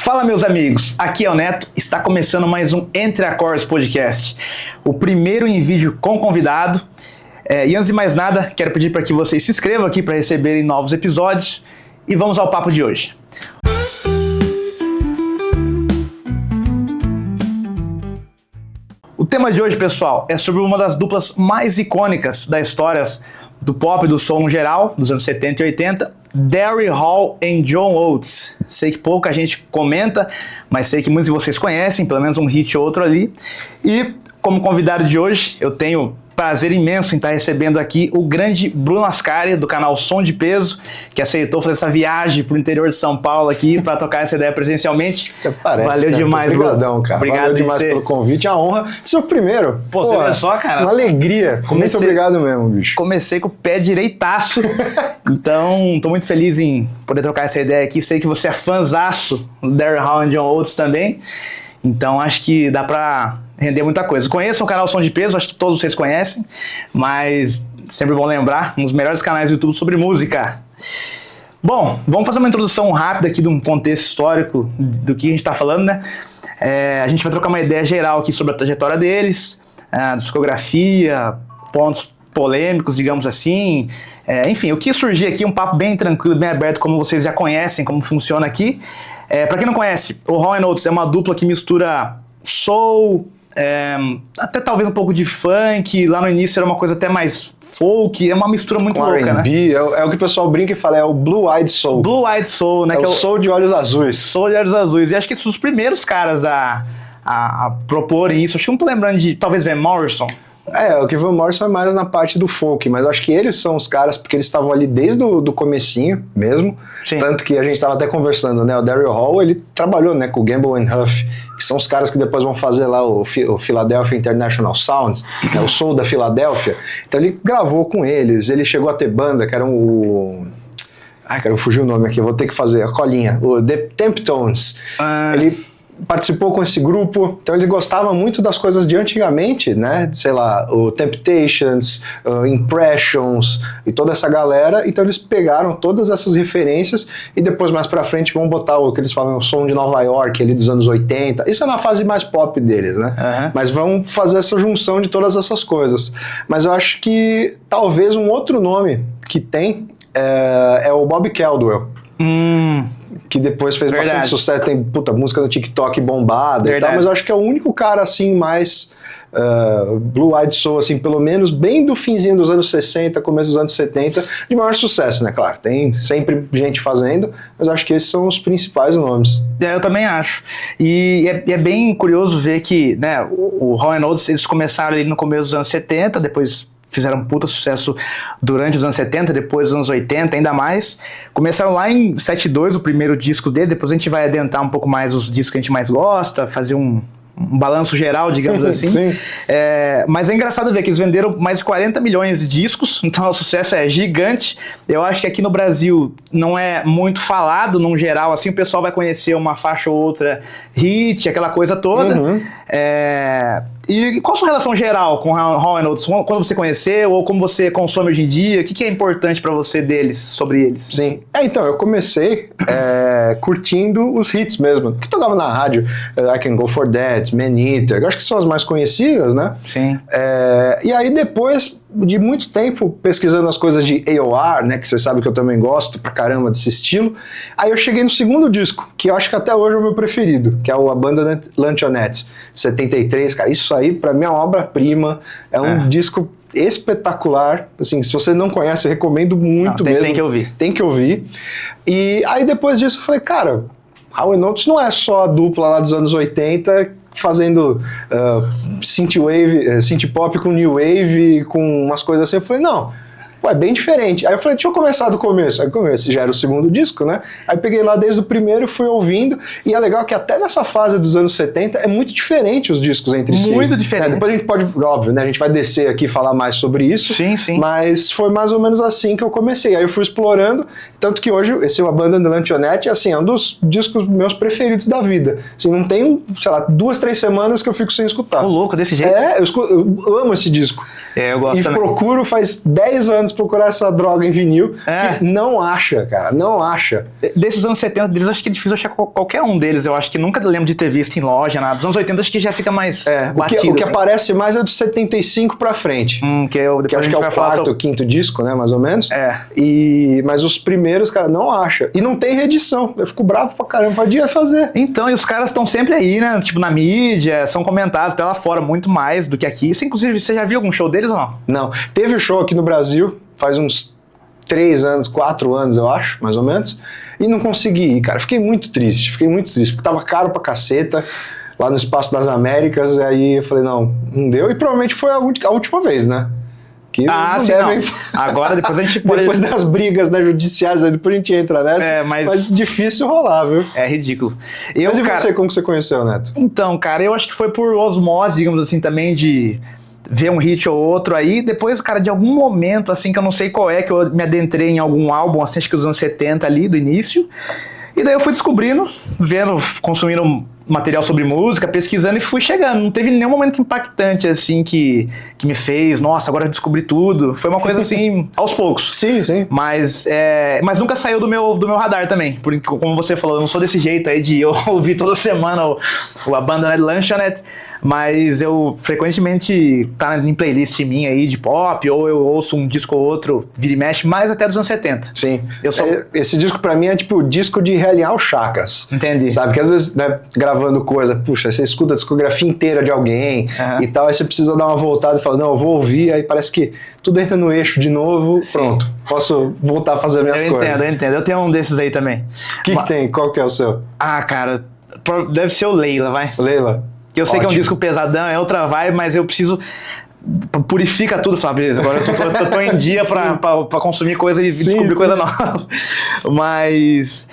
Fala, meus amigos, aqui é o Neto, está começando mais um Entre Acordes Podcast, o primeiro em vídeo com convidado. E antes de mais nada, quero pedir para que vocês se inscrevam aqui para receberem novos episódios e vamos ao papo de hoje. O tema de hoje, pessoal, é sobre uma das duplas mais icônicas da história do pop e do soul no geral, dos anos 70 e 80, Daryl Hall e John Oates. Sei que pouca gente comenta, mas sei que muitos de vocês conhecem, pelo menos um hit ou outro ali. E como convidado de hoje, eu tenho prazer imenso em estar recebendo aqui o grande Bruno Ascari, do canal Som de Peso, que aceitou fazer essa viagem pro interior de São Paulo aqui para tocar essa ideia presencialmente. Parece, valeu, né? Demais, Bruno. Obrigadão, cara. Obrigado valeu demais pelo convite, é uma honra de ser o primeiro. Pô, você vê só, cara. Uma alegria. Muito obrigado mesmo, bicho. Comecei com o pé direitaço, então tô muito feliz em poder trocar essa ideia aqui. Sei que você é fãzaço do Daryl Hall e John Oates também, então acho que dá pra render muita coisa. Conheçam o canal Som de Peso, acho que todos vocês conhecem, mas sempre bom lembrar, um dos melhores canais do YouTube sobre música. Bom, vamos fazer uma introdução rápida aqui de um contexto histórico do que a gente está falando, né? A gente vai trocar uma ideia geral aqui sobre a trajetória deles, a discografia, pontos polêmicos, digamos assim. Enfim, o que surgir aqui, um papo bem tranquilo, bem aberto, como vocês já conhecem, como funciona aqui. Para quem não conhece, o Hall & Oates é uma dupla que mistura soul, até talvez um pouco de funk. Lá no início era uma coisa até mais folk, é uma mistura muito louca, né? É o que o pessoal brinca e fala, é o Blue Eyed Soul. Blue Eyed Soul, né? É o soul de olhos azuis. Soul de olhos azuis. E acho que esses são os primeiros caras a proporem isso. Acho que não tô lembrando de, talvez, Van Morrison. O que Van Morrison é mais na parte do folk, mas eu acho que eles são os caras, porque eles estavam ali desde o comecinho mesmo. Sim. Tanto que a gente estava até conversando, né? O Daryl Hall, ele trabalhou, né, com o Gamble & Huff, que são os caras que depois vão fazer lá o Philadelphia International Sound, né, o Soul da Filadélfia. Então ele gravou com eles, ele chegou a ter banda, que era cara, eu fugi o nome aqui, eu vou ter que fazer a colinha. O The Temptones. Ele participou com esse grupo, então ele gostava muito das coisas de antigamente, né, sei lá, o Temptations, Impressions e toda essa galera. Então eles pegaram todas essas referências e depois mais pra frente vão botar o que eles falam, o som de Nova York ali dos anos 80, isso é na fase mais pop deles, né, mas vão fazer essa junção de todas essas coisas. Mas eu acho que talvez um outro nome que tem é o Bob Caldwell, que depois fez bastante sucesso, tem música no TikTok bombada e tal, mas eu acho que é o único cara assim mais Blue Eyed Soul, assim, pelo menos bem do finzinho dos anos 60, começo dos anos 70, de maior sucesso, né? Claro, tem sempre gente fazendo, mas eu acho que esses são os principais nomes. Eu também acho. E é bem curioso ver que, né, o Hall & Oates, eles começaram ali no começo dos anos 70, depois fizeram um puta sucesso durante os anos 70, depois dos anos 80, ainda mais. Começaram lá em 72, o primeiro disco dele, depois a gente vai adentrar um pouco mais os discos que a gente mais gosta, fazer um balanço geral, digamos assim. Sim. Mas é engraçado ver que eles venderam mais de 40 milhões de discos, então o sucesso é gigante. Eu acho que aqui no Brasil não é muito falado, num geral, assim, o pessoal vai conhecer uma faixa ou outra hit, aquela coisa toda. E qual a sua relação geral com Hall & Oates? Quando você conheceu ou como você consome hoje em dia? O que é importante pra você deles, sobre eles? Sim. Então, eu comecei curtindo os hits mesmo, que tocava na rádio, I Can Go For That, Man Eater, eu acho que são as mais conhecidas, né? Sim. E aí depois de muito tempo pesquisando as coisas de AOR, né, que você sabe que eu também gosto pra caramba desse estilo, aí eu cheguei no segundo disco, que eu acho que até hoje é o meu preferido, que é o Abandoned Lanchonettes, de 73, cara, isso aí pra mim é uma obra-prima, é um disco espetacular, assim, se você não conhece, eu recomendo muito mesmo. Tem que ouvir. Tem que ouvir. E aí depois disso eu falei, cara, Hall & Oates não é só a dupla lá dos anos 80 fazendo synth pop com new wave, com umas coisas assim. Eu falei, não, é bem diferente. Aí eu falei, deixa eu começar do começo. Aí esse já era o segundo disco, né? Aí peguei lá desde o primeiro e fui ouvindo. E é legal que até nessa fase dos anos 70 é muito diferente os discos entre si. Muito diferente. Depois a gente pode, óbvio, né? A gente vai descer aqui e falar mais sobre isso. Sim, sim. Mas foi mais ou menos assim que eu comecei. Aí eu fui explorando, tanto que hoje esse Abandoned Lanchonette, assim, é um dos discos meus preferidos da vida. Assim, não tem, sei lá, 2, 3 semanas que eu fico sem escutar. Ô, louco, desse jeito? Eu amo esse disco. Eu gosto e também. procuro faz 10 anos procurar essa droga em vinil e não acha, cara, não acha. Desses anos 70 deles, acho que é difícil achar qualquer um deles. Eu acho que nunca lembro de ter visto em loja, nada. Dos anos 80 acho que já fica mais batido. O que aparece mais é de 75 pra frente. Que acho que é o quarto, quinto disco, né, mais ou menos. Mas os primeiros, cara, não acha. E não tem reedição. Eu fico bravo pra caramba, podia fazer. Então, e os caras estão sempre aí, né, tipo na mídia, são comentados até lá fora muito mais do que aqui. Isso, inclusive, você já viu algum show deles ou não? Não. Teve um show aqui no Brasil, faz uns 3 anos, 4 anos, eu acho, mais ou menos. E não consegui ir, cara. Fiquei muito triste, porque tava caro pra caceta, lá no Espaço das Américas, e aí eu falei, não deu, e provavelmente foi a última vez, né? Que não sim, devem... não. Agora, depois a gente pode... Depois das brigas, né, judiciais, aí depois a gente entra nessa, mas difícil rolar, viu? É ridículo. Mas e você, como que você conheceu, Neto? Então, cara, eu acho que foi por osmose, digamos assim, também de ver um hit ou outro aí, depois, cara, de algum momento, assim, que eu não sei qual é, que eu me adentrei em algum álbum, assim, acho que dos anos 70 ali, do início, e daí eu fui descobrindo, vendo, consumindo material sobre música, pesquisando e fui chegando. Não teve nenhum momento impactante, assim, que me fez, nossa, agora eu descobri tudo. Foi uma coisa, assim, aos poucos. Sim, sim. Mas nunca saiu do meu radar também. Porque, como você falou, eu não sou desse jeito aí de eu ouvir toda semana o Abandoned Luncheonette, mas eu frequentemente tá em playlist minha aí de pop, ou eu ouço um disco ou outro, vira e mexe, mais até dos anos 70. Sim. Esse disco pra mim é tipo o disco de realinhar os chakras. Entendi. Sabe, que às vezes, né, gravando coisa, puxa, você escuta a discografia inteira de alguém e tal, aí você precisa dar uma voltada e fala, não, eu vou ouvir, aí parece que tudo entra no eixo de novo, pronto, posso voltar a fazer minhas coisas. Eu entendo. Eu tenho um desses aí também. O que tem? Qual que é o seu? Ah, cara, deve ser o Leila, vai. Leila? Que eu sei que é um disco pesadão, é outra vibe, mas eu preciso... Purifica tudo, fala, beleza, agora eu tô em dia pra consumir coisa e descobrir coisa nova. Mas...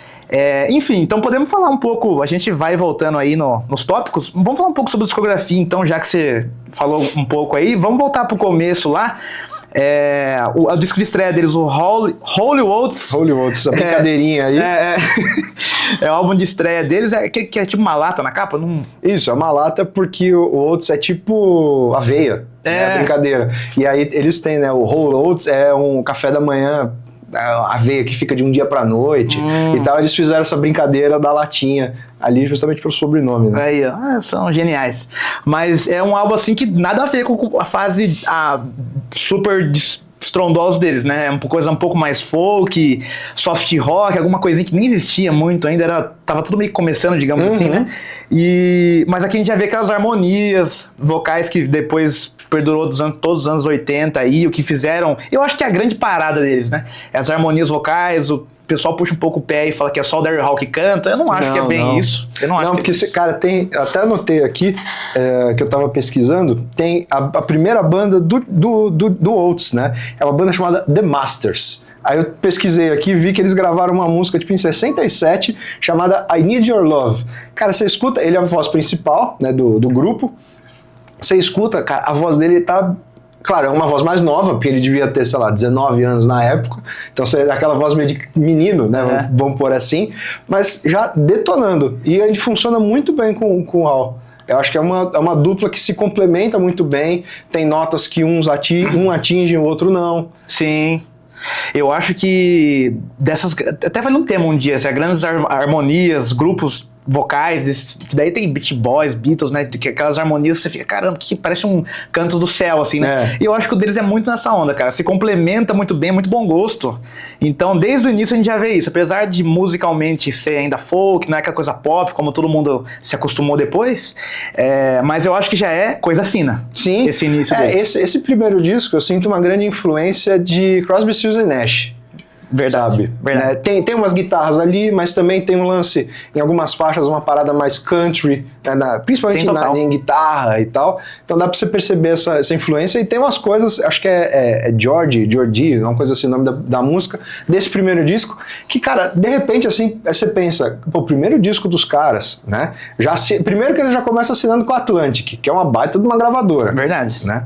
enfim, então podemos falar um pouco, a gente vai voltando aí nos tópicos, vamos falar um pouco sobre discografia, então, já que você falou um pouco aí, vamos voltar pro começo lá. O disco de estreia deles, o Holy Waltz. Holy Waltz, a brincadeirinha aí. É o álbum de estreia deles, que é tipo uma lata na capa? Não... Isso, é uma lata porque o Waltz é tipo aveia, né, brincadeira. E aí eles têm, né, o Holy Waltz é um café da manhã, aveia que fica de um dia pra noite e tal. Eles fizeram essa brincadeira da latinha ali justamente pelo sobrenome, né? Aí, são geniais. Mas é um álbum assim que nada a ver com a fase super estrondosa deles, né? É uma coisa um pouco mais folk, soft rock, alguma coisinha que nem existia muito ainda, tava tudo meio que começando, digamos assim, né? Mas aqui a gente já vê aquelas harmonias vocais que depois perdurou todos os anos 80 aí, o que fizeram, eu acho que é a grande parada deles, né? As harmonias vocais, o pessoal puxa um pouco o pé e fala que é só o Daryl Hall que canta, eu não acho que é bem isso. Eu não acho porque, cara, tem, até anotei aqui, que eu tava pesquisando, tem a primeira banda do Oates, né? É uma banda chamada The Masters. Aí eu pesquisei aqui e vi que eles gravaram uma música tipo em 67 chamada I Need Your Love. Cara, você escuta, ele é a voz principal, né, do grupo. Você escuta, cara, a voz dele tá... Claro, é uma voz mais nova, porque ele devia ter, sei lá, 19 anos na época. Então, é aquela voz meio de menino, né? Vamos pôr assim. Mas já detonando. E ele funciona muito bem com o Hall. Eu acho que é uma dupla que se complementa muito bem. Tem notas que um atinge e o outro não. Sim. Eu acho que dessas... Até vale um tema um dia, assim, grandes harmonias, grupos vocais, que daí tem Beach Boys, Beatles, né? Que aquelas harmonias você fica, caramba, que parece um canto do céu, assim, né? E eu acho que o deles é muito nessa onda, cara. Se complementa muito bem, é muito bom gosto. Então, desde o início a gente já vê isso. Apesar de musicalmente ser ainda folk, não é aquela coisa pop, como todo mundo se acostumou depois, mas eu acho que já é coisa fina. Sim. Esse início deles. Esse primeiro disco, eu sinto uma grande influência de Crosby, Stills & Nash. Verdade, sabe? verdade. Tem umas guitarras ali, mas também tem um lance, em algumas faixas, uma parada mais country, né, principalmente em guitarra e tal. Então dá pra você perceber essa influência. E tem umas coisas, acho que é Georgie, uma coisa assim, o nome da música, desse primeiro disco, que, cara, de repente, assim, você pensa, pô, o primeiro disco dos caras, né? Primeiro que ele já começa assinando com a Atlantic, que é uma baita de uma gravadora. Verdade. Né?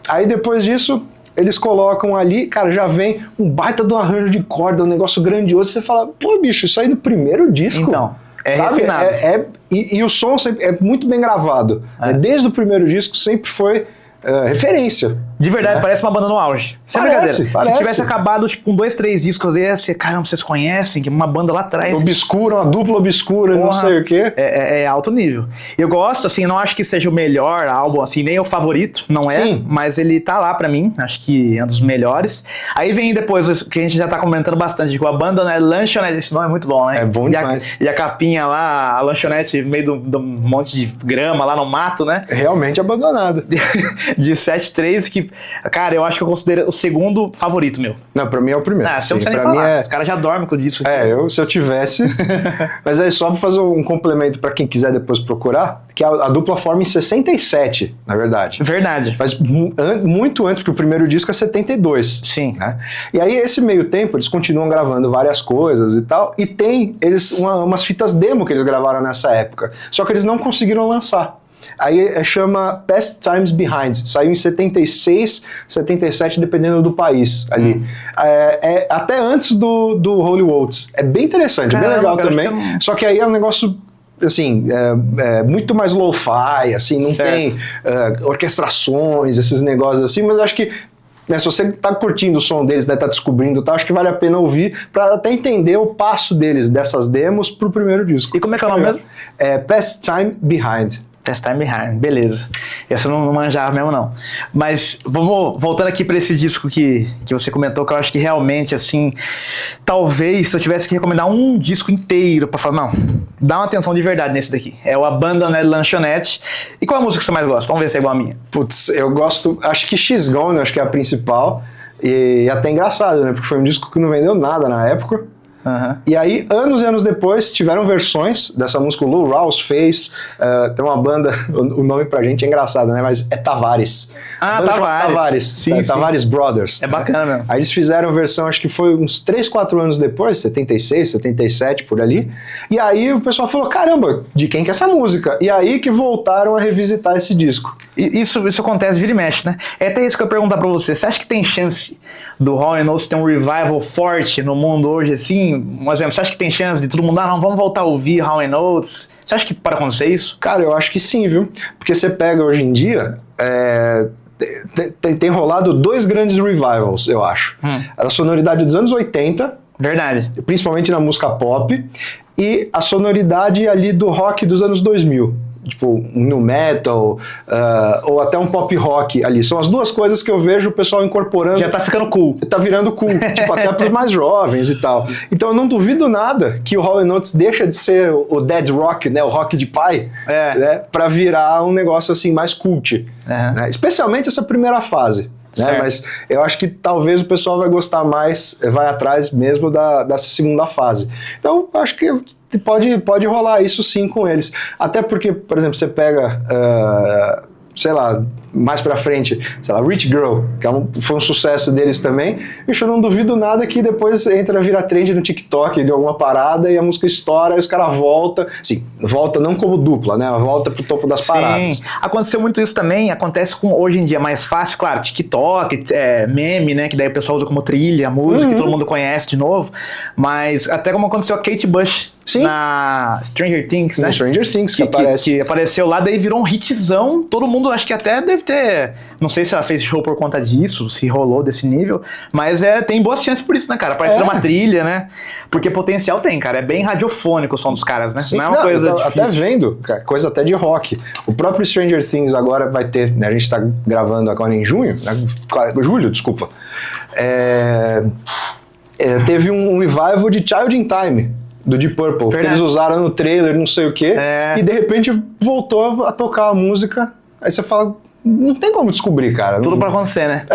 Aí depois disso... Eles colocam ali, cara, já vem um baita do arranjo de corda, um negócio grandioso, você fala, pô, bicho, isso aí no primeiro disco. Então, sabe? Refinado. E o som sempre é muito bem gravado. Desde o primeiro disco sempre foi referência. De verdade, parece uma banda no auge. Sem brincadeira. Parece. Se tivesse acabado tipo, com 2, 3 discos, ia ser, caramba, vocês conhecem, que uma banda lá atrás. Obscura, uma dupla obscura, não sei o quê. É alto nível. Eu gosto, assim, não acho que seja o melhor álbum, assim, nem o favorito, não é? Sim. Mas ele tá lá pra mim, acho que é um dos melhores. Aí vem depois, o que a gente já tá comentando bastante, com a banda, né, Lanchonete, esse nome é muito bom, né? É bom demais. E a capinha lá, a lanchonete no meio de um monte de grama lá no mato, né? Realmente abandonada. De 7-3, que, cara, eu acho que eu considero o segundo favorito meu. Não, pra mim é o primeiro. Você não precisa nem falar. Os caras já dormem com isso. Se eu tivesse... Mas aí só pra fazer um complemento pra quem quiser depois procurar, que a dupla forma em 67, na verdade. Verdade. Mas muito antes, porque o primeiro disco é 72. Sim. Né? E aí, esse meio tempo, eles continuam gravando várias coisas e tal, e tem umas fitas demo que eles gravaram nessa época, só que eles não conseguiram lançar. Aí chama Past Times Behind, saiu em 76, 77, dependendo do país ali. Até antes do Holy Waltz. É bem interessante, é bem legal também. Só que aí é um negócio, assim, muito mais lo-fi, assim, não tem orquestrações, esses negócios assim, mas eu acho que se você tá curtindo o som deles, né, tá descobrindo, tá, acho que vale a pena ouvir pra até entender o passo deles, dessas demos, pro primeiro disco. E como é que é o nome mesmo? Past Time Behind. Past Time Behind, beleza. Essa eu não manjava mesmo, não. Mas vamos voltando aqui pra esse disco que você comentou, que eu acho que realmente, assim, talvez se eu tivesse que recomendar um disco inteiro pra falar, não, dá uma atenção de verdade nesse daqui. É o Abandoned Lanchonete. E qual a música que você mais gosta? Vamos ver se é igual a minha. Putz, eu gosto, acho que She's Gone, acho que é a principal. E até engraçado, né? Porque foi um disco que não vendeu nada na época. E aí, anos e anos depois, tiveram versões dessa música. O Lou Rawls fez. Tem uma banda, o nome pra gente é engraçado, né? Mas é Tavares. Tavares. Sim. Tavares Brothers. É bacana mesmo. Aí eles fizeram versão, acho que foi uns 3, 4 anos depois, 76, 77, por ali. E aí o pessoal falou, caramba, de quem que é essa música? E aí que voltaram a revisitar esse disco. Isso acontece, vira e mexe, né? É até isso que eu ia perguntar pra você. Você acha que tem chance do Hall & Oates ter um revival forte no mundo hoje, assim? Um exemplo, você acha que tem chance de todo mundo, não, vamos voltar a ouvir Hall & Oates? Você acha que pode acontecer isso? Cara, eu acho que sim, viu? Porque você pega hoje em dia, tem rolado 2 grandes revivals, eu acho. A sonoridade dos anos 80, verdade, principalmente na música pop, e a sonoridade ali do rock dos anos 2000. Tipo, um nu metal, ou até um pop rock ali. São as duas coisas que eu vejo o pessoal incorporando. Já tá ficando cool. Tá virando cool, tipo, até pros mais jovens e tal. Então eu não duvido nada que o Hall & Oates deixa de ser o dead rock, né, o rock de pai, né, pra virar um negócio assim mais cult. Né? Especialmente essa primeira fase. Né? Mas eu acho que talvez o pessoal vai gostar mais, vai atrás mesmo dessa segunda fase. Então, acho que pode rolar isso sim com eles. Até porque, por exemplo, você pega, sei lá, mais pra frente, sei lá, Rich Girl, que foi um sucesso deles também. Bicho, eu não duvido nada que depois vira trend no TikTok de alguma parada e a música estoura e os caras voltam. Sim, volta não como dupla, né? Volta pro topo das paradas. Sim, aconteceu muito isso também, acontece hoje em dia mais fácil, claro, TikTok, meme, né? Que daí o pessoal usa como trilha, música, que todo mundo conhece de novo. Mas até como aconteceu a Kate Bush. Sim. Na Stranger Things, né? Stranger Things, que aparece. Que apareceu lá, daí virou um hitzão. Todo mundo, acho que até deve ter... Não sei se ela fez show por conta disso, se rolou desse nível. Mas tem boas chances por isso, né, cara? Aparecer uma trilha, né? Porque potencial tem, cara. É bem radiofônico o som dos caras, né? Sim, não é uma coisa difícil. Até vendo, coisa até de rock. O próprio Stranger Things agora vai ter... Né, a gente tá gravando agora em julho, desculpa. Teve um revival de Child in Time, do Deep Purple, que eles usaram no trailer, não sei o quê, e de repente voltou a tocar a música, aí você fala, não tem como descobrir, cara. Tudo pra acontecer, né?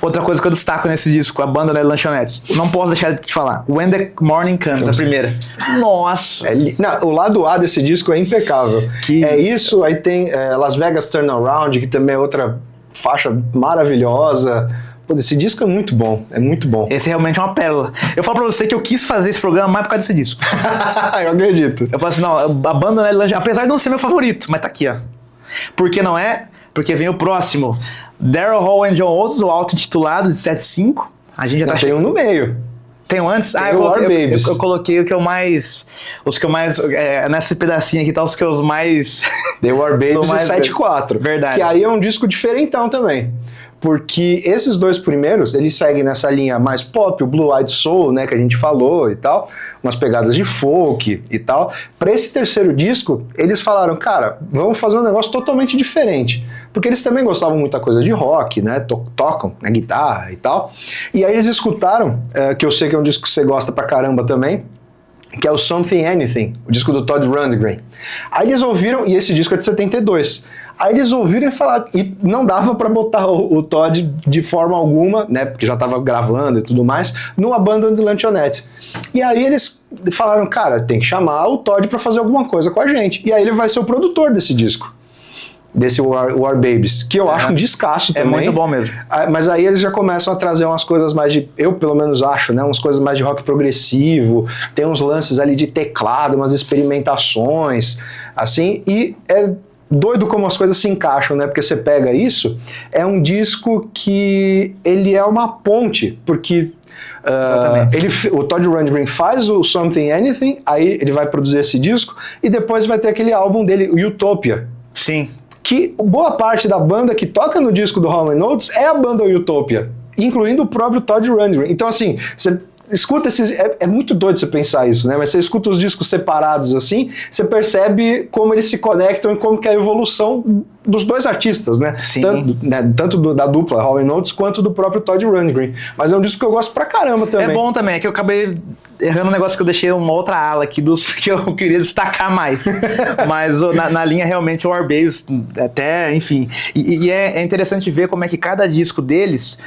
Outra coisa que eu destaco nesse disco, a banda da Lanchonete, não posso deixar de te falar, When the Morning Comes, a primeira. Nossa! O lado A desse disco é impecável. Isso, aí tem Las Vegas Turnaround, que também é outra faixa maravilhosa. Pô, esse disco é muito bom, é muito bom. Esse realmente é uma pérola. Eu falo pra você que eu quis fazer esse programa mais por causa desse disco. Eu acredito. Eu falo assim, não, a banda, né, apesar de não ser meu favorito, mas tá aqui, ó. Por que não é? Porque vem o próximo. Daryl Hall and John Oates, o auto-intitulado de 7.5. A gente já tá tem um no meio. Tem um antes? Tem o War Babies. Eu coloquei o que eu mais... Os que eu mais... nesse pedacinho aqui tá os que eu mais... The War Babies e 7/4. Verdade. Que aí é um disco diferentão também. Porque esses dois primeiros, eles seguem nessa linha mais pop, o Blue Eyed Soul, né, que a gente falou e tal, umas pegadas de folk e tal. Para esse terceiro disco, eles falaram, cara, vamos fazer um negócio totalmente diferente. Porque eles também gostavam muita coisa de rock, né, tocam na guitarra e tal. E aí eles escutaram, que eu sei que é um disco que você gosta pra caramba também, que é o Something Anything, o disco do Todd Rundgren. Aí eles ouviram, e esse disco é de 72, aí eles ouviram e falaram, e não dava pra botar o Todd de forma alguma, né, porque já tava gravando e tudo mais, no Abandoned Lanchonette. E aí eles falaram, cara, tem que chamar o Todd pra fazer alguma coisa com a gente. E aí ele vai ser o produtor desse disco. Desse War Babies, que eu acho um descasso também. É muito bom mesmo. Mas aí eles já começam a trazer umas coisas mais de, eu pelo menos acho, né, umas coisas mais de rock progressivo, tem uns lances ali de teclado, umas experimentações, assim, e é doido como as coisas se encaixam, né, porque você pega isso, é um disco que ele é uma ponte, porque... o Todd Rundgren faz o Something Anything, aí ele vai produzir esse disco, e depois vai ter aquele álbum dele, o Utopia. Sim. Que boa parte da banda que toca no disco do Hall & Oates é a banda Utopia, incluindo o próprio Todd Rundgren. Então, assim, você escuta esses... É muito doido você pensar isso, né? Mas você escuta os discos separados assim, você percebe como eles se conectam e como que é a evolução dos dois artistas, né? Sim. Tanto da dupla Hall & Oates quanto do próprio Todd Rundgren. Mas é um disco que eu gosto pra caramba também. É bom também, é que eu acabei errando um negócio que eu deixei uma outra ala aqui dos que eu queria destacar mais. Mas na linha realmente o War Babies, até, enfim. E é interessante ver como é que cada disco deles...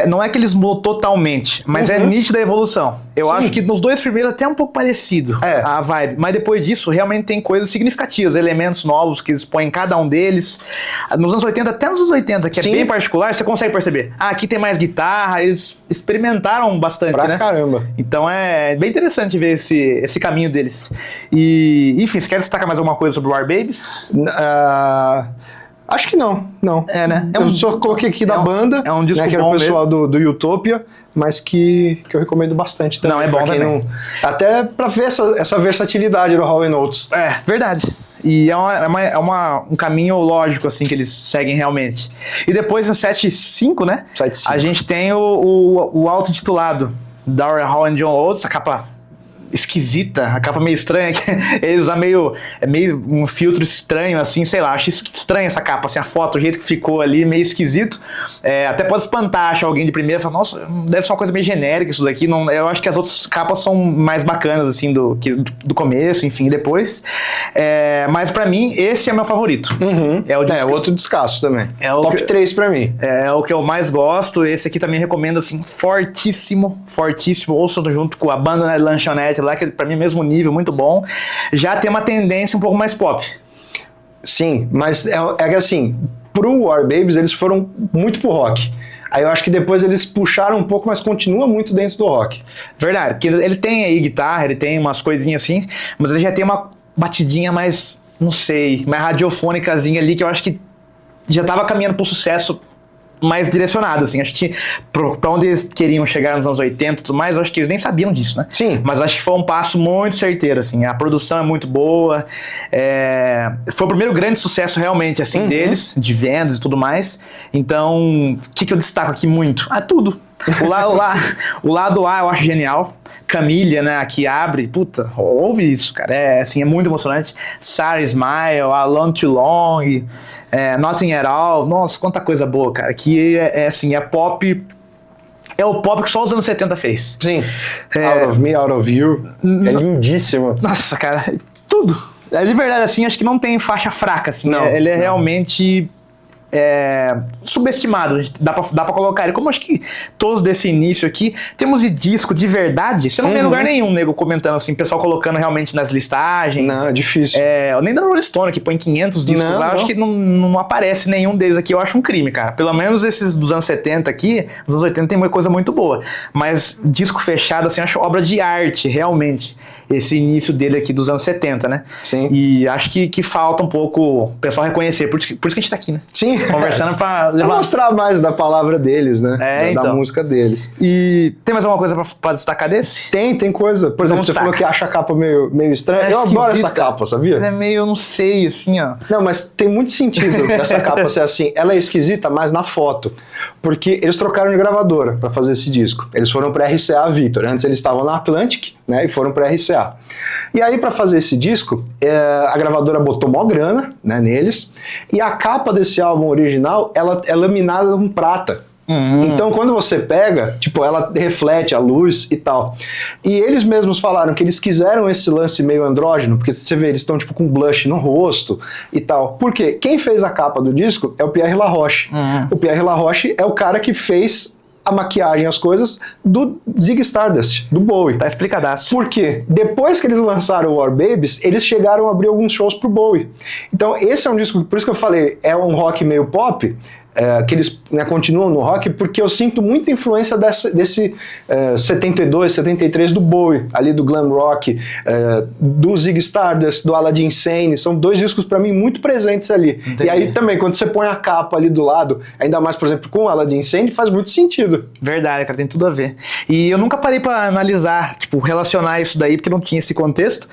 não é que eles mudam totalmente, mas é nítida a evolução. Eu acho que nos dois primeiros até é um pouco parecido a vibe, mas depois disso realmente tem coisas significativas, elementos novos que eles põem em cada um deles. Nos anos 80, até nos anos 80, que é bem particular, você consegue perceber. Aqui tem mais guitarra, eles experimentaram bastante, né? Caramba. Então é bem interessante ver esse caminho deles. E, enfim, você quer destacar mais alguma coisa sobre o War Babies? Acho que não. Né? Eu só coloquei aqui da banda, é um disco né, que era bom o pessoal mesmo. do Utopia, mas que eu recomendo bastante também. Não, é bom também. Até pra ver essa versatilidade do Hall & Oates. É, verdade. E é um caminho lógico, assim, que eles seguem realmente. E depois, no 7/5, né? 7/5. A gente tem o auto-intitulado Daryl Hall and John Oates, a capa esquisita, a capa meio estranha, ele usa meio um filtro estranho, assim, sei lá, acho estranha essa capa, assim, a foto, o jeito que ficou ali, meio esquisito, até pode espantar, achar alguém de primeira, falar, nossa, deve ser uma coisa meio genérica isso daqui, não, eu acho que as outras capas são mais bacanas, assim, do começo, enfim, depois, mas pra mim, esse é meu favorito. Outro descasso também. Top 3 pra mim. É o que eu mais gosto, esse aqui também recomendo, assim, fortíssimo, ouçam junto com a banda Lanchonette lá, que pra mim é mesmo nível, muito bom. Já tem uma tendência um pouco mais pop. Sim, mas é que assim, pro War Babies eles foram muito pro rock. Aí eu acho que depois eles puxaram um pouco, mas continua muito dentro do rock. Verdade, porque ele tem aí guitarra, ele tem umas coisinhas assim, mas ele já tem uma batidinha mais, não sei, mais radiofônicazinha ali, que eu acho que já tava caminhando pro sucesso mais direcionado, assim, acho que pra onde eles queriam chegar nos anos 80 e tudo mais, eu acho que eles nem sabiam disso, né? Sim. Mas acho que foi um passo muito certeiro, assim, a produção é muito boa, foi o primeiro grande sucesso realmente, assim, deles, de vendas e tudo mais, então, o que eu destaco aqui muito? Tudo. O lado A eu acho genial, Camilha, né, que abre, puta, ouve isso, cara, assim, é muito emocionante, Sarah Smile, Alone Too Long, Nothing at All, nossa, quanta coisa boa, cara, que assim, é pop, é o pop que só os anos 70 fez. Sim, Out of Me, Out of You, é lindíssimo. Nossa, cara, tudo, de verdade, assim, acho que não tem faixa fraca, assim, ele é realmente... subestimado, dá pra colocar ele, como acho que todos desse início aqui, temos de disco de verdade, você não vê em lugar nenhum, nego comentando assim, pessoal colocando realmente nas listagens. Não, é difícil. Nem da Rolling Stone, que põe 500 discos lá, acho que não aparece nenhum deles aqui, eu acho um crime, cara. Pelo menos esses dos anos 70 aqui, nos anos 80 tem uma coisa muito boa, mas disco fechado, assim, eu acho obra de arte, realmente, esse início dele aqui dos anos 70, né? Sim. E acho que falta um pouco o pessoal reconhecer, por isso que a gente tá aqui, né? Sim, Conversando pra mostrar mais da palavra deles, né? Da música deles. E tem mais alguma coisa pra destacar desse? Tem coisa. Por exemplo, você falou que acha a capa meio estranha. Eu adoro essa capa, sabia? Ela é meio, eu não sei, assim, ó. Não, mas tem muito sentido essa capa ser assim. Ela é esquisita, mas na foto. Porque eles trocaram de gravadora pra fazer esse disco. Eles foram pra RCA Victor. Antes eles estavam na Atlantic, né? E foram pra RCA. E aí, pra fazer esse disco, a gravadora botou mó grana, né, neles. E a capa desse álbum original, ela é laminada com prata. Então, quando você pega, tipo, ela reflete a luz e tal. E eles mesmos falaram que eles quiseram esse lance meio andrógeno, porque você vê, eles estão tipo com blush no rosto e tal. Por quê? Quem fez a capa do disco é o Pierre Laroche. O Pierre Laroche é o cara que fez a maquiagem, as coisas do Ziggy Stardust, do Bowie. Tá explicadaço. Por quê? Depois que eles lançaram o War Babies, eles chegaram a abrir alguns shows pro Bowie. Então esse é um disco, por isso que eu falei, é um rock meio pop, que eles, né, continuam no rock, porque eu sinto muita influência desse 72, 73 do Bowie, ali do glam rock, do Ziggy Stardust, do Aladdin Sane, são dois discos pra mim muito presentes ali. Entendi. E aí também, quando você põe a capa ali do lado, ainda mais, por exemplo, com o Aladdin Sane, faz muito sentido. Verdade, cara, tem tudo a ver. E eu nunca parei pra analisar, tipo, relacionar isso daí, porque não tinha esse contexto,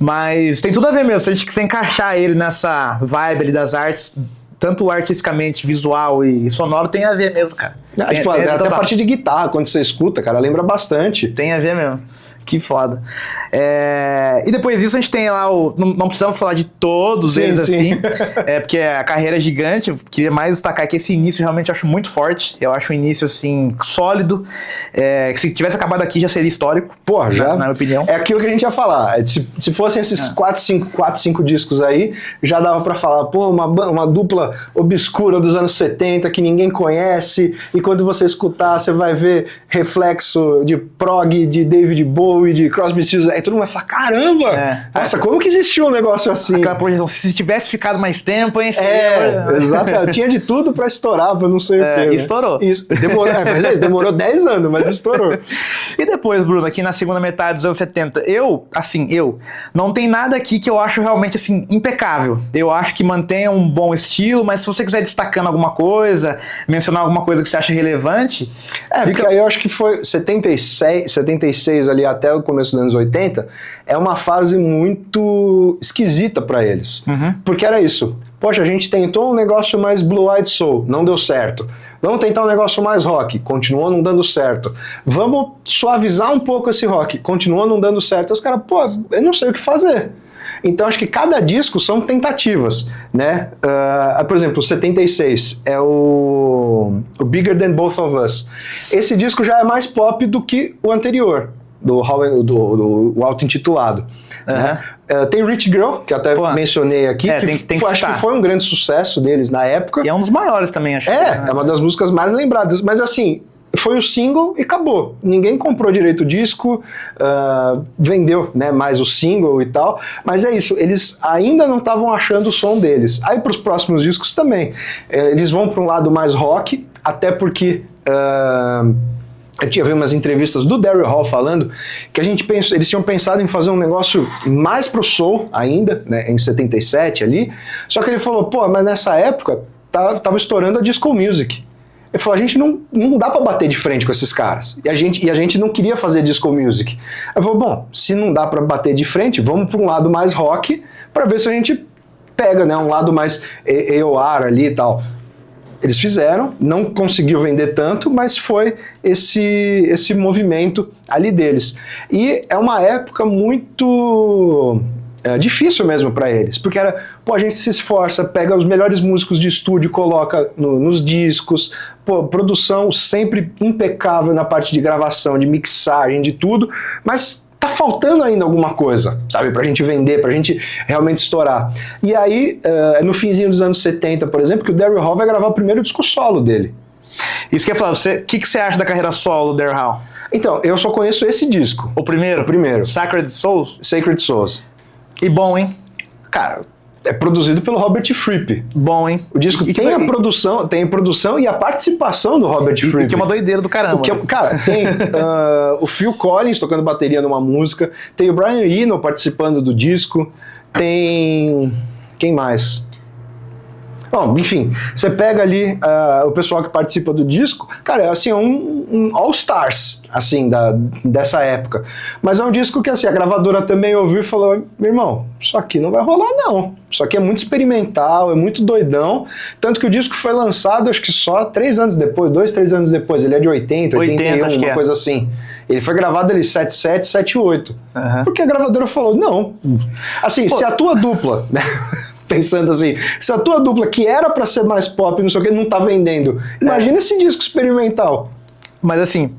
mas tem tudo a ver mesmo, se a gente quiser encaixar ele nessa vibe ali das artes, tanto artisticamente, visual e sonoro, tem a ver mesmo, cara. Até a parte de guitarra, quando você escuta, cara, lembra bastante. Tem a ver mesmo. Que foda. E depois disso a gente tem lá o... Não precisamos falar de todos eles assim, porque a carreira é gigante. Eu queria mais destacar que esse início realmente eu acho muito forte. Eu acho um início assim, sólido. Que se tivesse acabado aqui já seria histórico. Porra, já. Na minha opinião. É aquilo que a gente ia falar. Se fossem esses 4, 5 discos aí, já dava pra falar, pô, uma dupla obscura dos anos 70 que ninguém conhece. E quando você escutar, você vai ver reflexo de prog, de David Bowie, de Crosby, Stills, aí todo mundo vai falar, caramba, nossa, como que existiu um negócio assim? Aquela projeção, se tivesse ficado mais tempo, hein? Exato, tinha de tudo pra estourar, pra não sei o quê. Estourou. Isso, demorou 10 anos, mas estourou. E depois, Bruno, aqui na segunda metade dos anos 70, não tem nada aqui que eu acho realmente, assim, impecável. Eu acho que mantém um bom estilo, mas se você quiser destacando alguma coisa, mencionar alguma coisa que você acha relevante... Porque aí eu acho que foi 76 ali até o começo dos anos 80, é uma fase muito esquisita pra eles. Porque era isso. Poxa, a gente tentou um negócio mais Blue-Eyed Soul, não deu certo. Vamos tentar um negócio mais rock, continuou não dando certo. Vamos suavizar um pouco esse rock, continuou não dando certo. Os caras, pô, eu não sei o que fazer. Então acho que cada disco são tentativas, né? Por exemplo, o 76 é o Bigger Than Both of Us. Esse disco já é mais pop do que o anterior, do auto-intitulado. Né? Tem Rich Girl, que eu até mencionei aqui, acho que foi um grande sucesso deles na época. E é um dos maiores também, acho. É uma das músicas mais lembradas, mas assim... Foi o single e acabou. Ninguém comprou direito o disco, vendeu, né, mais o single e tal, mas é isso, eles ainda não estavam achando o som deles. Aí para os próximos discos também, eles vão para um lado mais rock, até porque eu tinha visto umas entrevistas do Daryl Hall falando que eles tinham pensado em fazer um negócio mais pro soul ainda, né, em 77 ali, só que ele falou, pô, mas nessa época tava estourando a disco music. Ele falou, a gente não dá pra bater de frente com esses caras. E a gente não queria fazer disco music. Eu falei, bom, se não dá pra bater de frente, vamos pra um lado mais rock, pra ver se a gente pega, né, um lado mais AOR ali e tal. Eles fizeram, não conseguiu vender tanto, mas foi esse movimento ali deles. E é uma época muito... difícil mesmo pra eles, porque era, pô, a gente se esforça, pega os melhores músicos de estúdio, coloca nos discos, pô, produção sempre impecável na parte de gravação, de mixagem, de tudo, mas tá faltando ainda alguma coisa, sabe, pra gente vender, pra gente realmente estourar. E aí, no finzinho dos anos 70, por exemplo, que o Daryl Hall vai gravar o primeiro disco solo dele. Isso que eu ia falar, o que você acha da carreira solo do Daryl Hall? Então, eu só conheço esse disco. O primeiro? O primeiro. Sacred Souls? Sacred Souls. E bom, hein? Cara, é produzido pelo Robert Fripp. Bom, hein? O disco tem a produção e a participação do Robert Fripp. Que é uma doideira do caramba. Cara, tem o Phil Collins tocando bateria numa música, tem o Brian Eno participando do disco, tem... Quem mais? Bom, enfim, você pega ali o pessoal que participa do disco, cara, é assim, um all-stars, assim, dessa época. Mas é um disco que, assim, a gravadora também ouviu e falou, meu irmão, isso aqui não vai rolar, não. Isso aqui é muito experimental, é muito doidão. Tanto que o disco foi lançado, acho que só 3 anos depois, 2, 3 anos depois. Ele é de 80, 81, uma coisa assim. Ele foi gravado ali 77, 78. Porque a gravadora falou, não. Assim, se a tua dupla... né? Pensando assim, se a tua dupla, que era pra ser mais pop, não sei o que, não tá vendendo, imagina esse disco experimental. Mas assim,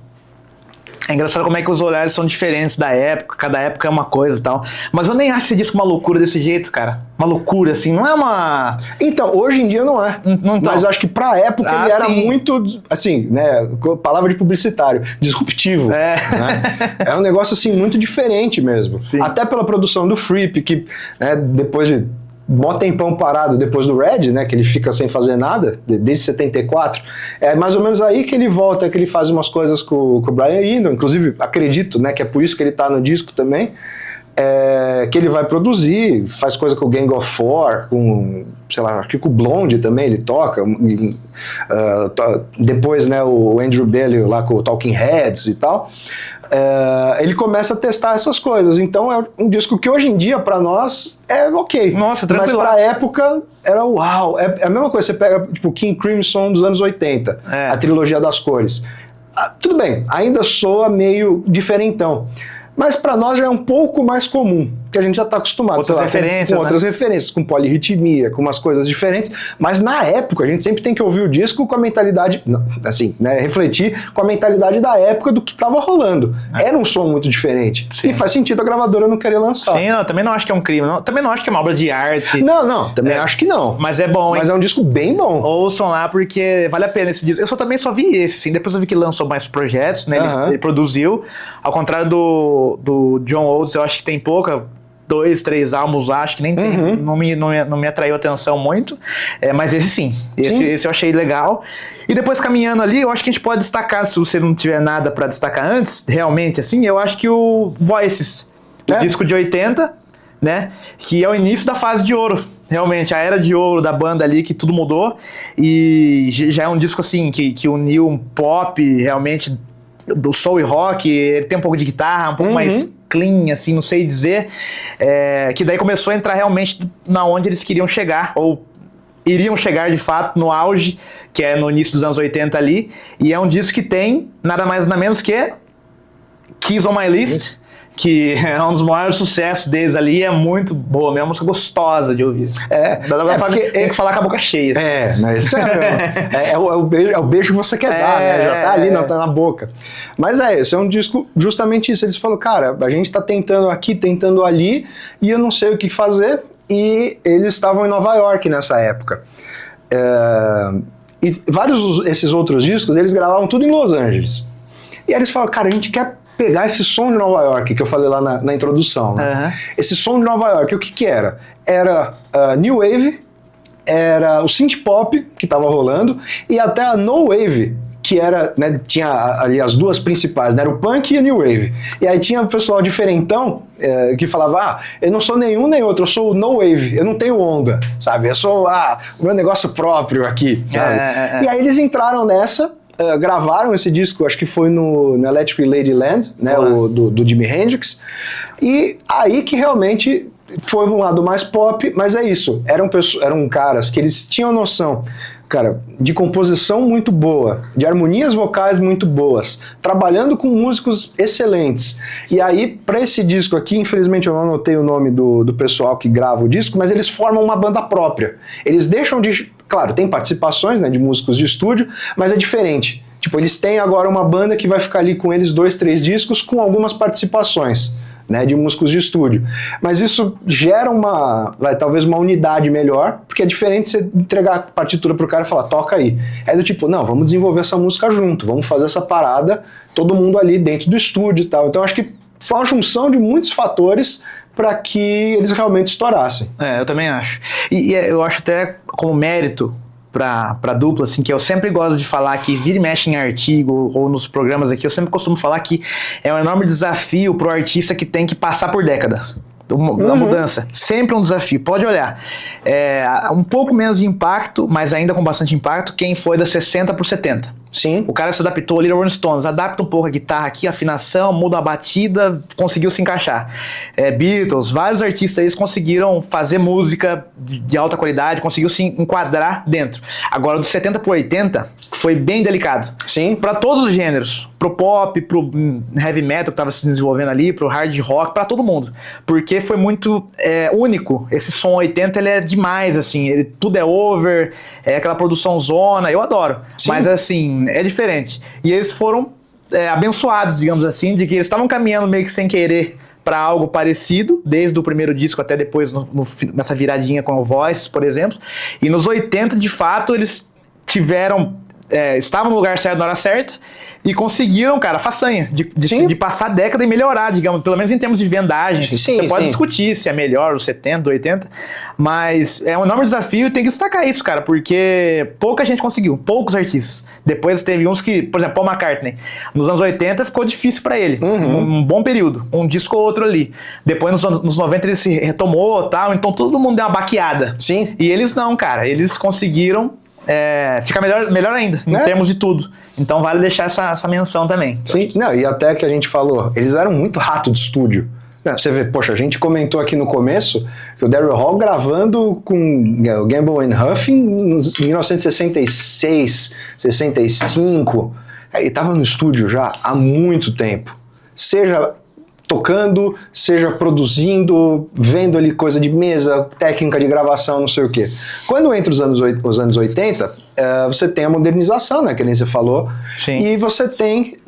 é engraçado como é que os olhares são diferentes da época, cada época é uma coisa e tal. Mas eu nem acho esse disco uma loucura desse jeito, cara. Uma loucura, assim, não é uma... Então, hoje em dia não é. Não, mas eu acho que pra época ele era muito, assim, né, palavra de publicitário, disruptivo. Né? É um negócio, assim, muito diferente mesmo. Sim. Até pela produção do Fripp, que né, depois de mó tempão parado depois do Red, né, que ele fica sem fazer nada, desde 74, é mais ou menos aí que ele volta, que ele faz umas coisas com o Brian Eno, inclusive acredito, né, que é por isso que ele tá no disco também, que ele vai produzir, faz coisa com o Gang of Four, com, sei lá, acho que com o Blonde também ele toca, depois, né, o Andrew Bellew lá com o Talking Heads e tal. Ele começa a testar essas coisas, então é um disco que hoje em dia pra nós é ok. Nossa, tranquilo. Mas pra época era uau, é a mesma coisa, você pega tipo King Crimson dos anos 80, a trilogia das cores, tudo bem, ainda soa meio diferentão, mas pra nós já é um pouco mais comum, porque a gente já tá acostumado outras referências, com outras referências, com polirritmia, com umas coisas diferentes, mas na época a gente sempre tem que ouvir o disco com a mentalidade, assim, né, refletir com a mentalidade da época do que tava rolando. Era um som muito diferente. Sim. E faz sentido a gravadora não querer lançar. Sim, não, também não acho que é um crime, também não acho que é uma obra de arte. Não, também acho que não. Mas é bom, hein? Mas é um disco bem bom. Ouçam lá, porque vale a pena esse disco. Eu também só vi esse, assim, depois eu vi que lançou mais projetos, né, ele produziu, ao contrário do John Oates, eu acho que tem pouca, 2, 3 álbuns lá, acho que nem tem, não me atraiu atenção muito, mas esse sim, esse eu achei legal. E depois caminhando ali, eu acho que a gente pode destacar, se você não tiver nada pra destacar antes, realmente assim, eu acho que o Voices, o disco de 80, né, que é o início da fase de ouro, realmente, a era de ouro da banda ali, que tudo mudou, e já é um disco assim, que uniu um pop, realmente, do soul e rock, ele tem um pouco de guitarra, um pouco mais clean, assim, não sei dizer, que daí começou a entrar realmente na onde eles queriam chegar, ou iriam chegar de fato no auge, que é no início dos anos 80 ali, e é um disco que tem nada mais nada menos que Keys on My List, que é um dos maiores sucessos deles ali, é muito boa, é uma música gostosa de ouvir. Tem que falar com a boca cheia. Assim. Mas é o beijo que você quer dar, né? Já tá ali, não tá na boca. Mas esse é um disco justamente isso. Eles falam, cara, a gente tá tentando aqui, tentando ali, e eu não sei o que fazer, e eles estavam em Nova York nessa época. E vários esses outros discos, eles gravavam tudo em Los Angeles. E aí eles falam, cara, a gente quer pegar esse som de Nova York, que eu falei lá na introdução. Né? Esse som de Nova York, o que era? Era New Wave, era o Synth Pop, que estava rolando, e até a No Wave, que era, né, tinha ali as duas principais, né, era o Punk e a New Wave. E aí tinha o pessoal diferentão, que falava, eu não sou nenhum nem outro, eu sou o No Wave, eu não tenho onda, sabe? Eu sou o meu negócio próprio aqui, sabe? E aí eles entraram nessa, gravaram esse disco, acho que foi no Electric Ladyland, né, do Jimi Hendrix, e aí que realmente foi um lado mais pop, mas é isso, eram caras que eles tinham noção, cara, de composição muito boa, de harmonias vocais muito boas, trabalhando com músicos excelentes. E aí, para esse disco aqui, infelizmente eu não anotei o nome do pessoal que grava o disco, mas eles formam uma banda própria. Eles deixam de... Claro, tem participações, né, de músicos de estúdio, mas é diferente. Tipo, eles têm agora uma banda que vai ficar ali com eles 2, 3 discos com algumas participações, né, de músicos de estúdio. Mas isso gera talvez uma unidade melhor, porque é diferente você entregar a partitura pro cara e falar, toca aí. É do tipo, não, vamos desenvolver essa música junto, vamos fazer essa parada, todo mundo ali dentro do estúdio e tal. Então acho que foi uma junção de muitos fatores para que eles realmente estourassem. Eu também acho. E eu acho até como mérito pra dupla, assim, que eu sempre gosto de falar que vira e mexe em artigo ou nos programas aqui, eu sempre costumo falar que é um enorme desafio pro artista que tem que passar por décadas. da mudança. Sempre um desafio. Pode olhar. Um pouco menos de impacto, mas ainda com bastante impacto, quem foi da 60 pro 70. Sim. O cara se adaptou ali, Rolling Stones, adapta um pouco a guitarra aqui, a afinação, muda a batida, conseguiu se encaixar. Beatles, vários artistas eles conseguiram fazer música de alta qualidade, conseguiu se enquadrar dentro. Agora, do 70 pro 80, foi bem delicado. Sim. Para todos os gêneros. Pro pop, pro heavy metal que tava se desenvolvendo ali, pro hard rock, para todo mundo. Porque foi muito único. Esse som 80, ele é demais, assim. Tudo é over, é aquela produção zona, eu adoro. Sim. Mas, assim, é diferente. E eles foram abençoados, digamos assim, de que eles estavam caminhando meio que sem querer para algo parecido, desde o primeiro disco até depois nessa viradinha com o Voices, por exemplo. E nos 80, de fato, eles estavam no lugar certo na hora certa e conseguiram, cara, a façanha de passar a década e melhorar, digamos, pelo menos em termos de vendagem. Você pode discutir se é melhor os 70, 80, mas é um enorme desafio e tem que destacar isso, cara, porque pouca gente conseguiu, poucos artistas. Depois teve uns que, por exemplo, Paul McCartney, nos anos 80 ficou difícil pra ele, um bom período, um disco ou outro ali. Depois nos 90 ele se retomou e tal, então todo mundo deu uma baqueada. Sim. E eles não, cara, eles conseguiram fica melhor ainda, em termos de tudo. Então vale deixar essa menção também. Sim, não, e até que a gente falou, eles eram muito rato de estúdio. Você vê, poxa, a gente comentou aqui no começo que o Daryl Hall gravando com o Gamble Huff em 1966, 65, ele estava no estúdio já há muito tempo. Seja tocando, seja produzindo, vendo ali coisa de mesa, técnica de gravação, não sei o quê. Quando entra os anos 80, você tem a modernização, né, que nem você falou, Sim. E você tem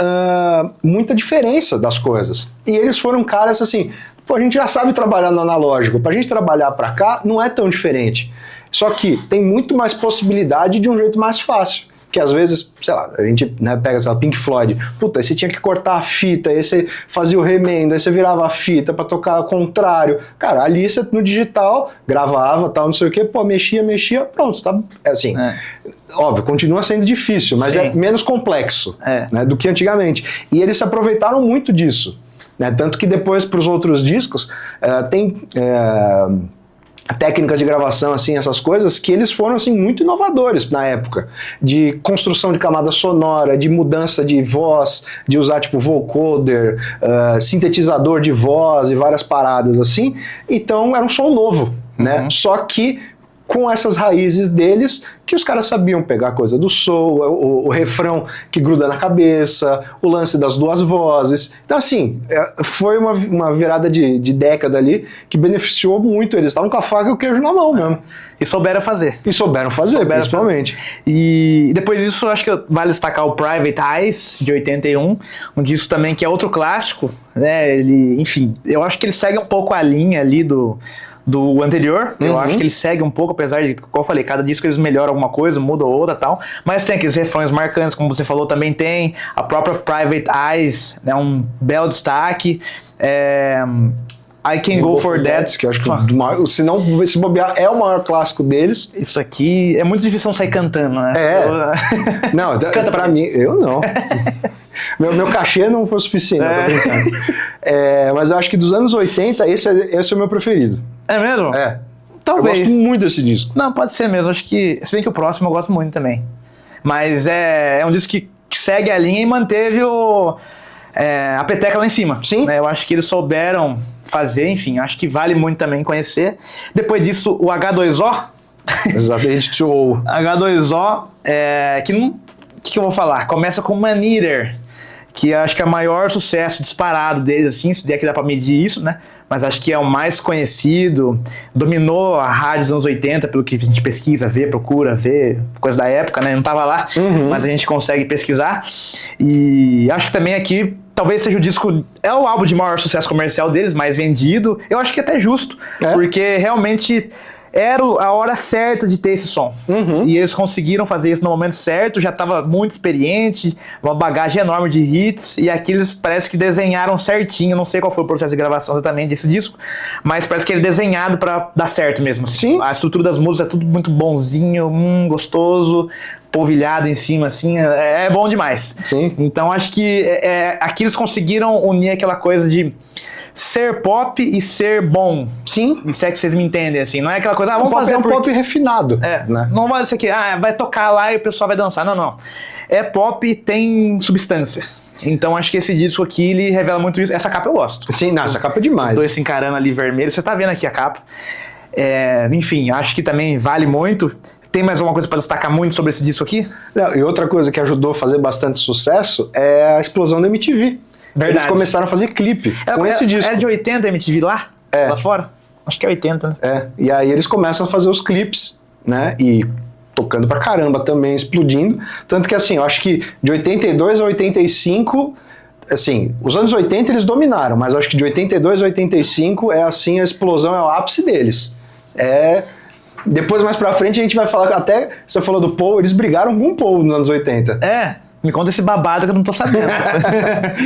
muita diferença das coisas. E eles foram caras assim, pô, a gente já sabe trabalhar no analógico, pra gente trabalhar pra cá não é tão diferente. Só que tem muito mais possibilidade de um jeito mais fácil. Que às vezes, sei lá, a gente pega essa Pink Floyd, puta, aí você tinha que cortar a fita, aí você fazia o remendo, aí você virava a fita pra tocar ao contrário. Cara, ali você no digital gravava, tal, não sei o que, pô, mexia, pronto, tá, assim, óbvio, continua sendo difícil, mas é menos complexo, né, do que antigamente. E eles se aproveitaram muito disso, né, tanto que depois pros outros discos tem técnicas de gravação, assim, essas coisas, que eles foram, assim, muito inovadores na época, de construção de camada sonora, de mudança de voz, de usar, tipo, vocoder, sintetizador de voz e várias paradas, assim. Então, era um som novo, né? Só que com essas raízes deles, que os caras sabiam pegar a coisa do soul, o refrão que gruda na cabeça, o lance das duas vozes. Então, assim, foi uma virada de década ali que beneficiou muito. Eles estavam com a faca e o queijo na mão mesmo. E souberam fazer. Principalmente. E depois disso, acho que vale destacar o Private Eyes, de 81, um disco também que é outro clássico, né? Enfim, eu acho que ele segue um pouco a linha ali do anterior, eu acho que ele segue um pouco, apesar de, como eu falei, cada disco eles melhoram alguma coisa, mudam outra e tal, mas tem aqueles refrões marcantes, como você falou, também tem a própria Private Eyes, né, um belo destaque, I Can Go For That, que eu acho que se não se bobear, é o maior clássico deles. Isso aqui é muito difícil não sair cantando, né? Não, canta pra mim, eu não. Meu cachê não foi suficiente, tô brincando. Mas eu acho que dos anos 80, esse é o meu preferido. É mesmo? Talvez. Eu gosto muito desse disco. Não, pode ser mesmo. Acho que, se bem que o próximo eu gosto muito também. Mas é um disco que segue a linha e manteve a peteca lá em cima. Sim. Né? Eu acho que eles souberam fazer, enfim, acho que vale muito também conhecer. Depois disso, o H2O. Exatamente. H2O, que eu vou falar? Começa com Maneater, que acho que é o maior sucesso disparado deles, assim, se der que dá pra medir isso, né? Mas acho que é o mais conhecido, dominou a rádio dos anos 80, pelo que a gente pesquisa, procura ver, coisa da época, né? Não tava lá, mas a gente consegue pesquisar. E acho que também aqui, talvez seja o disco, é o álbum de maior sucesso comercial deles, mais vendido. Eu acho que é até justo, porque realmente era a hora certa de ter esse som. E eles conseguiram fazer isso no momento certo, já estava muito experiente, uma bagagem enorme de hits, e aqui eles parece que desenharam certinho, não sei qual foi o processo de gravação exatamente desse disco, mas parece que ele é desenhado para dar certo mesmo. Sim. A estrutura das músicas é tudo muito bonzinho, gostoso, polvilhado em cima, assim, é bom demais. Sim. Então acho que aqui eles conseguiram unir aquela coisa de ser pop e ser bom. Sim. Isso é que vocês me entendem, assim. Não é aquela coisa, vamos pop fazer um pop refinado. né? Não vai ser aqui, vai tocar lá e o pessoal vai dançar. Não. É pop e tem substância. Então acho que esse disco aqui, ele revela muito isso. Essa capa eu gosto. Sim, essa capa é demais. Os dois se encarando ali vermelho. Você tá vendo aqui a capa. Enfim, acho que também vale muito. Tem mais alguma coisa para destacar muito sobre esse disco aqui? Não, e outra coisa que ajudou a fazer bastante sucesso é a explosão da MTV. Verdade. Eles começaram a fazer clipe com esse disco. É de 80 a MTV lá? Lá fora? Acho que é 80, né? E aí eles começam a fazer os clipes, né? E tocando pra caramba também, explodindo. Tanto que assim, eu acho que de 82 a 85... Assim, os anos 80 eles dominaram, mas eu acho que de 82 a 85 é assim, a explosão é o ápice deles. Depois, mais pra frente, a gente vai falar, até você falou do Paul, eles brigaram com o Paul nos anos 80. Me conta esse babado que eu não tô sabendo.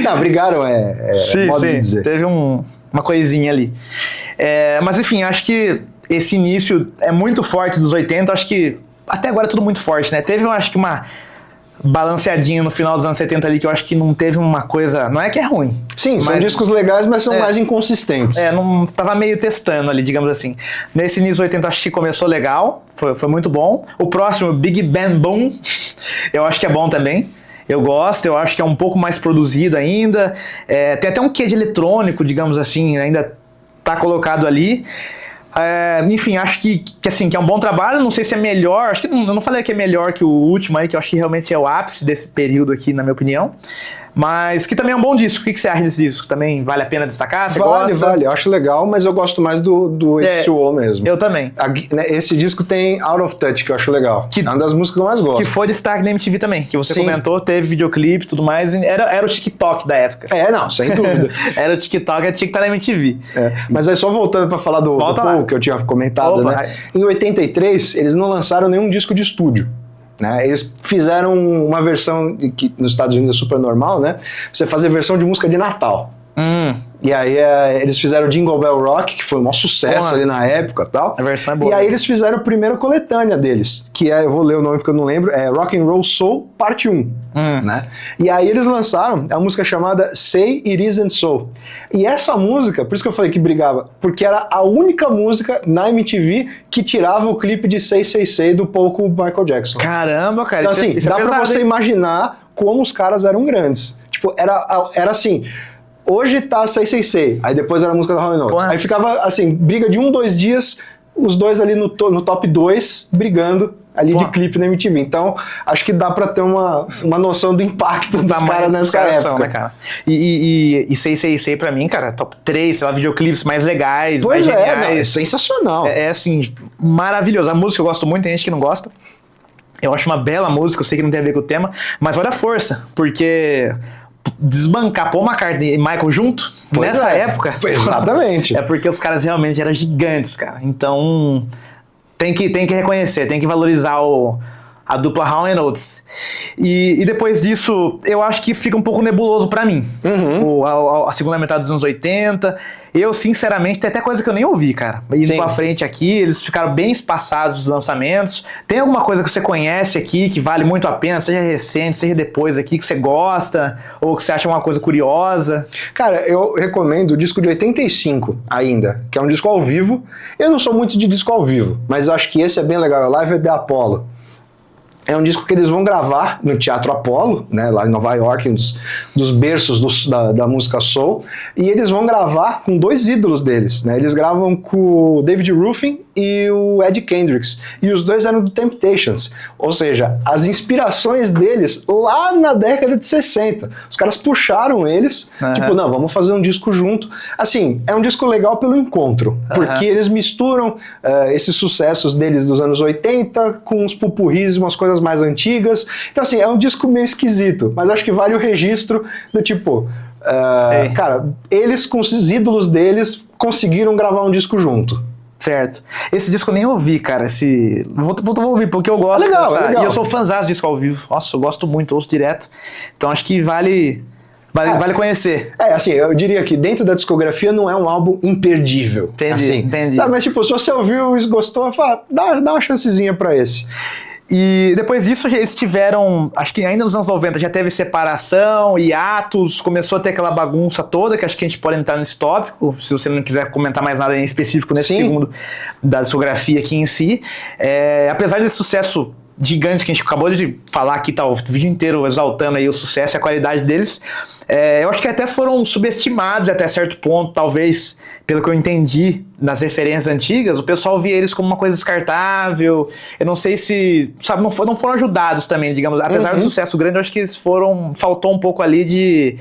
Não, brigaram sim, modo de dizer. Teve uma coisinha ali. Mas enfim, acho que esse início é muito forte dos 80, acho que até agora é tudo muito forte, né? Teve, eu acho que uma balanceadinha no final dos anos 70 ali, que eu acho que não teve uma coisa... Não é que é ruim. Sim, são discos legais, mas são mais inconsistentes. Não tava meio testando ali, digamos assim. Nesse início 80 acho que começou legal, foi muito bom. O próximo, Big Bang Boom, eu acho que é bom também. Eu gosto, eu acho que é um pouco mais produzido ainda. Tem até um quê de eletrônico, digamos assim, ainda tá colocado ali. Enfim, acho que é um bom trabalho, não sei se é melhor, acho que eu não falei que é melhor que o último aí, que eu acho que realmente é o ápice desse período aqui, na minha opinião, mas que também é um bom disco. O que você acha desse disco? Também vale a pena destacar? Você gosta? Vale, eu acho legal, mas eu gosto mais do H2O mesmo. Eu também. Esse disco tem Out of Touch, que eu acho legal, é uma das músicas que eu mais gosto. Que foi destaque da MTV também, que você comentou, teve videoclipe e tudo mais, era o TikTok da época. Não, sem dúvida. Era o TikTok, tinha que estar na MTV. Mas aí só voltando pra falar do Paul, que eu tinha comentado, né? Em 83, eles não lançaram nenhum disco de estúdio. Né? Eles fizeram uma versão que nos Estados Unidos é super normal, né? Você fazer versão de música de Natal. E aí eles fizeram Jingle Bell Rock, que foi um maior sucesso ali na época e tal. A versão é boa. E aí eles fizeram a primeira coletânea deles, que eu vou ler o nome porque eu não lembro, é Rock and Roll Soul Parte 1. Né? E aí eles lançaram a música chamada Say It Isn't So. E essa música, por isso que eu falei que brigava, porque era a única música na MTV que tirava o clipe de Say Say Say do Paul com o Michael Jackson. Caramba, cara. Então assim, dá pra você imaginar como os caras eram grandes. Tipo, era assim... Hoje tá Say Say Say, aí depois era a música da Rolling Notes. Aí ficava assim, briga de 2 dias, os dois ali no top 2, brigando ali de clipe na MTV. Então, acho que dá pra ter uma noção do impacto dos caras nessa época. Né, cara? E Say Say Say pra mim, cara, top 3, sei lá, videoclipes mais legais, mais geniais. É sensacional. É assim, maravilhoso. A música eu gosto muito, tem gente que não gosta. Eu acho uma bela música, eu sei que não tem a ver com o tema, mas olha a força, porque... desbancar Paul McCartney e Michael junto, nessa época... Exatamente. É porque os caras realmente eram gigantes, cara. Então, tem que reconhecer, tem que valorizar a dupla Hall & Oates. E depois disso, eu acho que fica um pouco nebuloso pra mim. A segunda metade dos anos 80... Eu, sinceramente, tem até coisa que eu nem ouvi, cara. Indo pra frente aqui, eles ficaram bem espaçados os lançamentos. Tem alguma coisa que você conhece aqui que vale muito a pena, seja recente, seja depois aqui, que você gosta, ou que você acha uma coisa curiosa? Cara, eu recomendo o disco de 85 ainda, que é um disco ao vivo. Eu não sou muito de disco ao vivo, mas eu acho que esse é bem legal, é o Live at the Apollo. É um disco que eles vão gravar no Teatro Apollo, né, lá em Nova York, um dos berços da música soul, e eles vão gravar com 2 ídolos deles, né, eles gravam com o David Ruffin e o Ed Kendricks, e os dois eram do Temptations, ou seja, as inspirações deles lá na década de 60, os caras puxaram eles, tipo, não, vamos fazer um disco junto, assim, é um disco legal pelo encontro, porque eles misturam esses sucessos deles dos anos 80 com os pupurris, umas coisas mais antigas, então assim, é um disco meio esquisito, mas acho que vale o registro do tipo, cara, eles com os ídolos deles conseguiram gravar um disco junto. Certo. Esse disco eu nem ouvi, cara. Vou ouvir, porque eu gosto. Legal. E eu sou fãzão de disco ao vivo. Nossa, eu gosto muito, ouço direto. Então acho que vale conhecer. Assim, eu diria que dentro da discografia não é um álbum imperdível. Entendi. Sabe, mas tipo, se você ouviu e gostou, fala, dá uma chancezinha pra esse. E depois disso eles tiveram, acho que ainda nos anos 90 já teve separação, hiatos, começou a ter aquela bagunça toda, que acho que a gente pode entrar nesse tópico, se você não quiser comentar mais nada em específico nesse segundo da discografia aqui em si. Apesar desse sucesso gigante que a gente acabou de falar aqui, tá o vídeo inteiro exaltando aí o sucesso e a qualidade deles, eu acho que até foram subestimados até certo ponto, talvez, pelo que eu entendi nas referências antigas, o pessoal via eles como uma coisa descartável, eu não sei se, sabe, não foram ajudados também, digamos, apesar do sucesso grande, eu acho que eles faltou um pouco ali de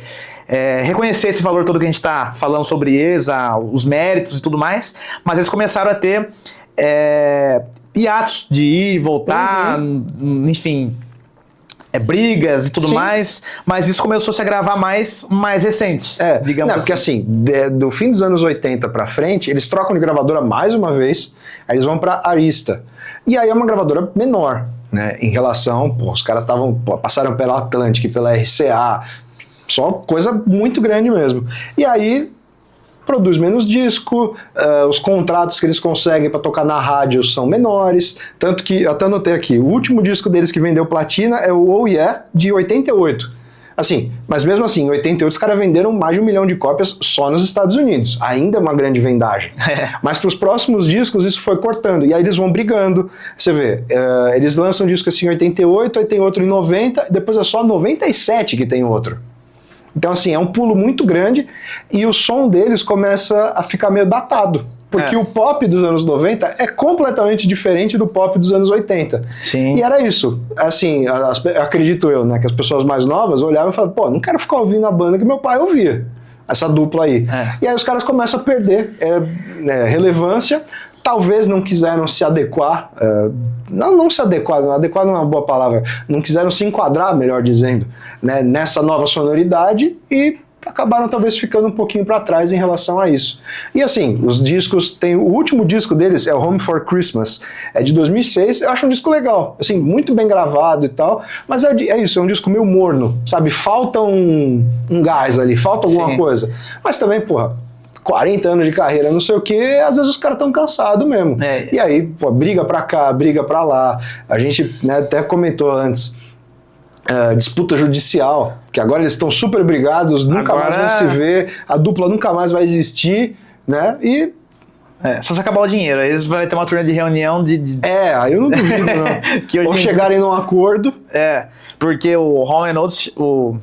reconhecer esse valor todo que a gente tá falando sobre eles, os méritos e tudo mais, mas eles começaram a ter hiatos de ir e voltar, enfim, brigas e tudo mais, mas isso começou a se agravar mais recente, digamos assim. Porque assim, do fim dos anos 80 pra frente, eles trocam de gravadora mais uma vez, aí eles vão pra Arista. E aí é uma gravadora menor, né, em relação, os caras passaram pela Atlantic, pela RCA, só coisa muito grande mesmo. E aí produz menos disco, os contratos que eles conseguem para tocar na rádio são menores, tanto que, eu até anotei aqui, o último disco deles que vendeu platina é o Oh Yeah, de 88. Assim, mas mesmo assim, em 88 os caras venderam mais de 1 milhão de cópias só nos Estados Unidos, ainda é uma grande vendagem. Mas para os próximos discos isso foi cortando, e aí eles vão brigando, você vê, eles lançam um disco assim em 88, aí tem outro em 90, depois é só 97 que tem outro. Então, assim, é um pulo muito grande e o som deles começa a ficar meio datado. Porque o pop dos anos 90 é completamente diferente do pop dos anos 80. Sim. E era isso. Assim, acredito eu, né, que as pessoas mais novas olhavam e falavam, pô, não quero ficar ouvindo a banda que meu pai ouvia. Essa dupla aí. E aí os caras começam a perder relevância. Talvez não quiseram se adequar, não se adequar não é uma boa palavra, não quiseram se enquadrar, melhor dizendo, né, nessa nova sonoridade e acabaram talvez ficando um pouquinho para trás em relação a isso. E assim, os discos, o último disco deles é o Home for Christmas, é de 2006, eu acho um disco legal, assim, muito bem gravado e tal, mas é isso, é um disco meio morno, sabe, falta um gás ali, falta alguma coisa, mas também, porra, 40 anos de carreira, não sei o que, às vezes os caras estão cansados mesmo. E aí, pô, briga pra cá, briga pra lá. A gente, né, até comentou antes, disputa judicial, que agora eles estão super brigados, nunca mais vão se ver, a dupla nunca mais vai existir, né? E só se acabar o dinheiro, aí eles vão ter uma turnê de reunião aí eu não duvido, não. Ou chegarem num acordo. Porque o Hall & Oates, o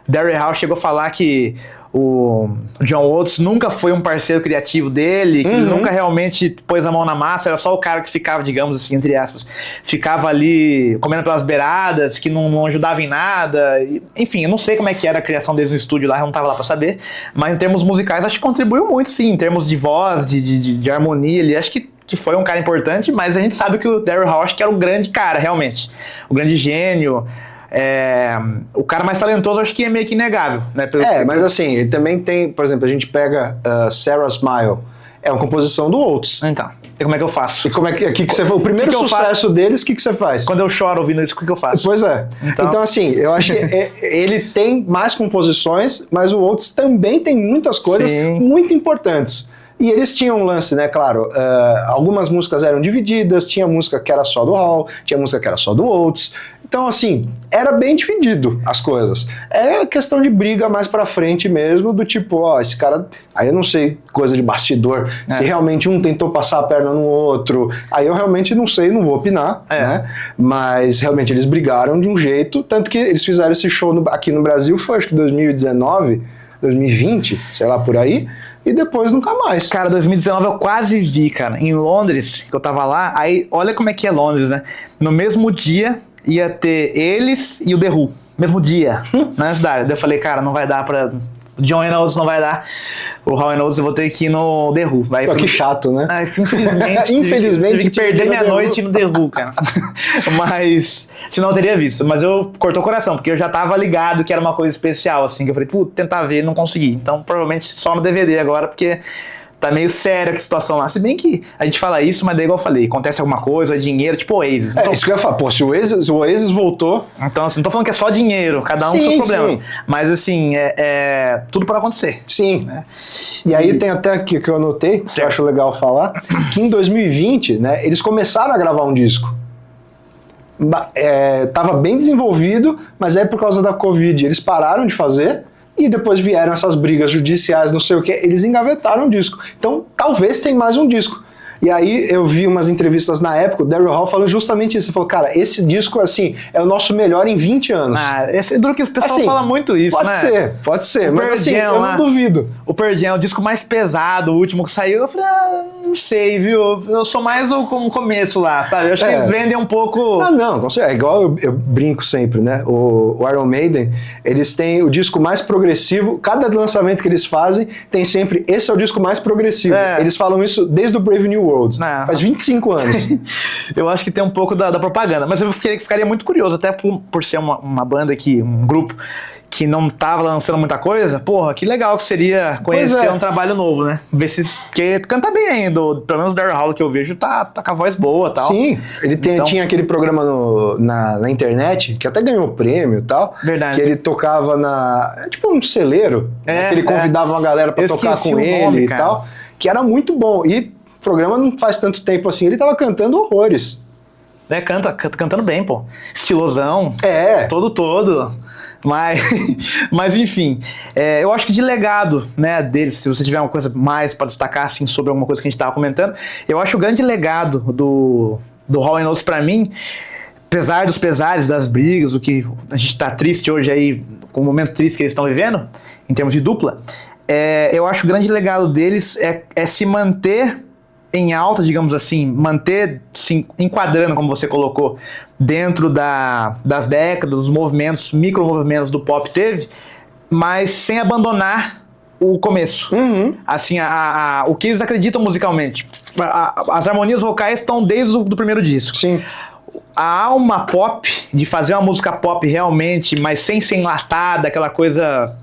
Daryl Hall chegou a falar que o John Oates nunca foi um parceiro criativo dele, que ele nunca realmente pôs a mão na massa, era só o cara que ficava, digamos assim, entre aspas, ficava ali comendo pelas beiradas, que não ajudava em nada. Enfim, eu não sei como é que era a criação deles no estúdio lá, eu não tava lá pra saber, mas em termos musicais acho que contribuiu muito, sim, em termos de voz, de harmonia, ele acho que foi um cara importante, mas a gente sabe que o Daryl Hall acho que era o grande cara, realmente, o grande gênio. O cara mais talentoso acho que é meio que inegável, né? Mas assim, ele também tem, por exemplo, a gente pega Sarah Smile, é uma composição do Oates. Então, e como é que eu faço? E como é que você o primeiro sucesso deles, o que você faz? Quando eu choro ouvindo isso, o que eu faço? Pois é. Então assim, eu acho que ele tem mais composições, mas o Oates também tem muitas coisas muito importantes. E eles tinham um lance, né, claro, algumas músicas eram divididas, tinha música que era só do Hall, tinha música que era só do Oates, então assim, era bem dividido as coisas. É questão de briga mais pra frente mesmo, do tipo, ó, esse cara, aí eu não sei, coisa de bastidor, se realmente um tentou passar a perna no outro, aí eu realmente não sei, não vou opinar, né, mas realmente eles brigaram de um jeito, tanto que eles fizeram esse show aqui no Brasil, foi acho que 2019, 2020, sei lá, por aí, e depois nunca mais. Cara, 2019 eu quase vi, cara, em Londres, que eu tava lá, aí olha como é que é Londres, né? No mesmo dia ia ter eles e o The Who, mesmo dia, na cidade. Daí eu falei, cara, não vai dar pra... John Oates não vai dar, o Hall & Oates eu vou ter que ir no The Who. Que chato, né? Infelizmente tive que perder minha noite no The Who, cara. Mas, senão eu teria visto. Mas eu cortou o coração, porque eu já tava ligado que era uma coisa especial, assim, que eu falei, tentar ver, não consegui. Então, provavelmente só no DVD agora, porque tá meio séria a situação lá. Se bem que a gente fala isso, mas daí igual eu falei, acontece alguma coisa, é dinheiro, tipo Oasis. Então, isso que eu ia falar, pô, se o Oasis voltou... Então, assim, não tô falando que é só dinheiro, cada um com seus problemas. Mas, assim, tudo pode acontecer. Sim. Né? E aí tem até aqui que eu anotei, que eu acho legal falar, que em 2020, né, eles começaram a gravar um disco. Tava bem desenvolvido, mas aí por causa da Covid eles pararam de fazer e depois vieram essas brigas judiciais, não sei o que, eles engavetaram o disco. Então talvez tenha mais um disco. E aí eu vi umas entrevistas na época, o Daryl Hall falando justamente isso. Ele falou, cara, esse disco, assim, é o nosso melhor em 20 anos. Esse duro que o pessoal assim, fala muito isso, pode ser. Mas assim, Jam, eu não duvido. O Pearl Jam é o disco mais pesado, o último que saiu. Eu falei, não sei, viu? Eu sou mais o começo lá, sabe? Eu acho que eles vendem um pouco... Não, é igual eu brinco sempre, né? O Iron Maiden, eles têm o disco mais progressivo. Cada lançamento que eles fazem tem sempre, esse é o disco mais progressivo. Eles falam isso desde o Brave New World. Faz 25 anos. Eu acho que tem um pouco da propaganda, mas eu ficaria muito curioso, até por ser uma banda aqui, um grupo que não tava lançando muita coisa. Porra, que legal que seria conhecer um trabalho novo, né? Ver se... Porque canta bem ainda, pelo menos o Daryl Hall que eu vejo tá com a voz boa e tal. Sim, ele tinha aquele programa na internet, que até ganhou prêmio e tal. Verdade. Que ele tocava tipo um celeiro, né, que ele convidava uma galera pra tocar com ele e tal, que era muito bom. E o programa não faz tanto tempo assim, ele tava cantando horrores. Cantando bem, pô. Estilosão. Todo. Mas enfim, eu acho que de legado, né, deles, se você tiver uma coisa mais para destacar, assim, sobre alguma coisa que a gente tava comentando, eu acho o grande legado do Hall & Oates pra mim, apesar dos pesares, das brigas, o que a gente tá triste hoje aí, com o momento triste que eles estão vivendo, em termos de dupla, eu acho que o grande legado deles é se manter em alta, digamos assim, manter se enquadrando, como você colocou, dentro das décadas, dos movimentos, micromovimentos do pop teve, mas sem abandonar o começo. Assim, o que eles acreditam musicalmente. As harmonias vocais estão desde o primeiro disco. Sim. A alma pop, de fazer uma música pop realmente, mas sem ser enlatada, aquela coisa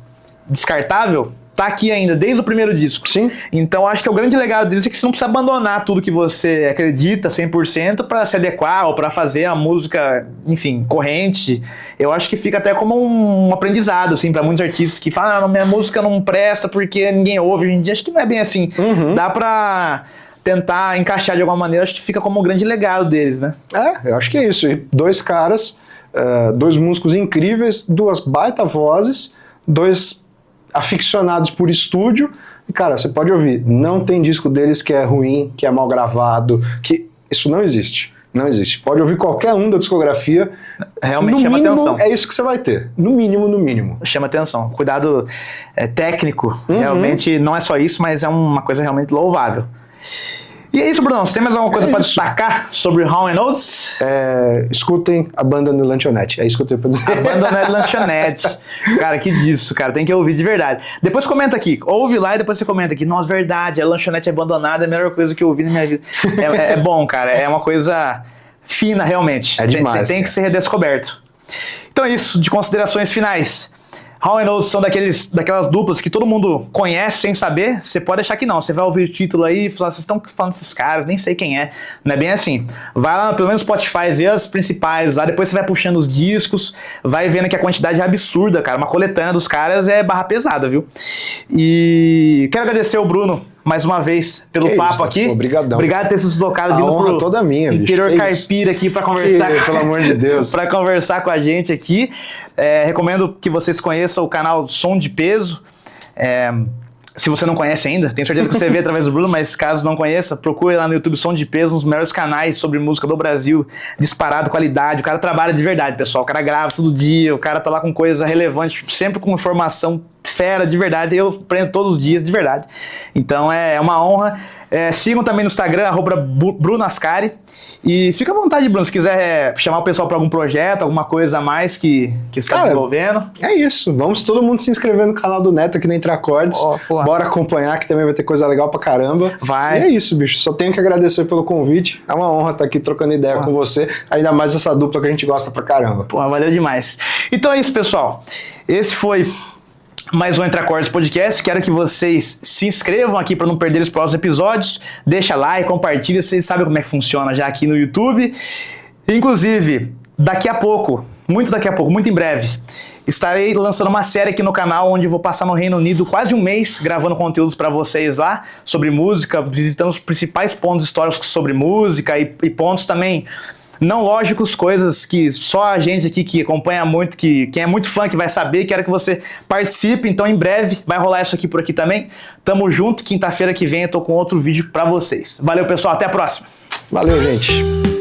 descartável, tá aqui ainda, desde o primeiro disco. Sim. Então acho que o grande legado deles é que você não precisa abandonar tudo que você acredita 100% para se adequar ou para fazer a música, enfim, corrente. Eu acho que fica até como um aprendizado, assim, para muitos artistas que falam, minha música não presta porque ninguém ouve hoje em dia. Acho que não é bem assim. Dá pra tentar encaixar de alguma maneira, acho que fica como um grande legado deles, né? Eu acho que é isso. E dois caras, dois músicos incríveis, duas baita vozes, dois aficionados por estúdio, e cara, você pode ouvir, não tem disco deles que é ruim, que é mal gravado, que isso não existe. Não existe. Pode ouvir qualquer um da discografia. Realmente chama atenção. É isso que você vai ter. No mínimo. Chama atenção. Cuidado técnico. Realmente não é só isso, mas é uma coisa realmente louvável. E é isso, Bruno. Você tem mais alguma coisa para destacar sobre Hall & Oates? Escutem a banda no Lanchonete. É isso que eu tenho pra dizer. A banda no Lanchonete. Cara, que disso, cara. Tem que ouvir de verdade. Depois comenta aqui. Ouve lá e depois você comenta aqui. Nossa, verdade. A Lanchonete abandonada é a melhor coisa que eu ouvi na minha vida. É bom, cara. É uma coisa fina, realmente. É demais. Tem que ser redescoberto. Então é isso. De considerações finais. Hall & Oates são daquelas duplas que todo mundo conhece sem saber. Você pode achar que não. Você vai ouvir o título aí e falar, vocês estão falando desses caras, nem sei quem é. Não é bem assim. Vai lá, pelo menos no Spotify, vê as principais lá, depois você vai puxando os discos, vai vendo que a quantidade é absurda, cara. Uma coletânea dos caras é barra pesada, viu? E quero agradecer ao Bruno mais uma vez pelo papo aqui. Obrigadão. Obrigado por ter se deslocado vindo pro toda minha, interior caipira aqui para conversar. Pelo amor de Deus. Para conversar com a gente aqui. Recomendo que vocês conheçam o canal Som de Peso. Se você não conhece ainda, tenho certeza que você vê através do Bruno, mas caso não conheça, procure lá no YouTube Som de Peso, um dos melhores canais sobre música do Brasil, disparado, qualidade. O cara trabalha de verdade, pessoal. O cara grava todo dia, o cara tá lá com coisa relevante, sempre com informação fera, de verdade. Eu aprendo todos os dias, de verdade. Então é uma honra. Sigam também no Instagram, @Bruno Ascari. E fica à vontade, Bruno, se quiser chamar o pessoal para algum projeto, alguma coisa a mais que você está desenvolvendo. É isso. Vamos todo mundo se inscrever no canal do Neto aqui no Entre Acordes. Bora acompanhar, que também vai ter coisa legal pra caramba. Vai. E é isso, bicho. Só tenho que agradecer pelo convite. É uma honra estar aqui trocando ideia com você. Ainda mais essa dupla que a gente gosta pra caramba. Valeu demais. Então é isso, pessoal. Esse foi mais um Entre Acordes Podcast. Quero que vocês se inscrevam aqui para não perder os próximos episódios. Deixa like, compartilha. Vocês sabem como é que funciona já aqui no YouTube. Inclusive, daqui a pouco, muito em breve, estarei lançando uma série aqui no canal onde vou passar no Reino Unido quase um mês gravando conteúdos para vocês lá sobre música, visitando os principais pontos históricos sobre música e pontos também não lógicos, coisas que só a gente aqui que acompanha muito, quem é muito fã que vai saber, quero que você participe, então em breve vai rolar isso aqui por aqui também. Tamo junto, quinta-feira que vem eu tô com outro vídeo pra vocês. Valeu, pessoal, até a próxima. Valeu, gente.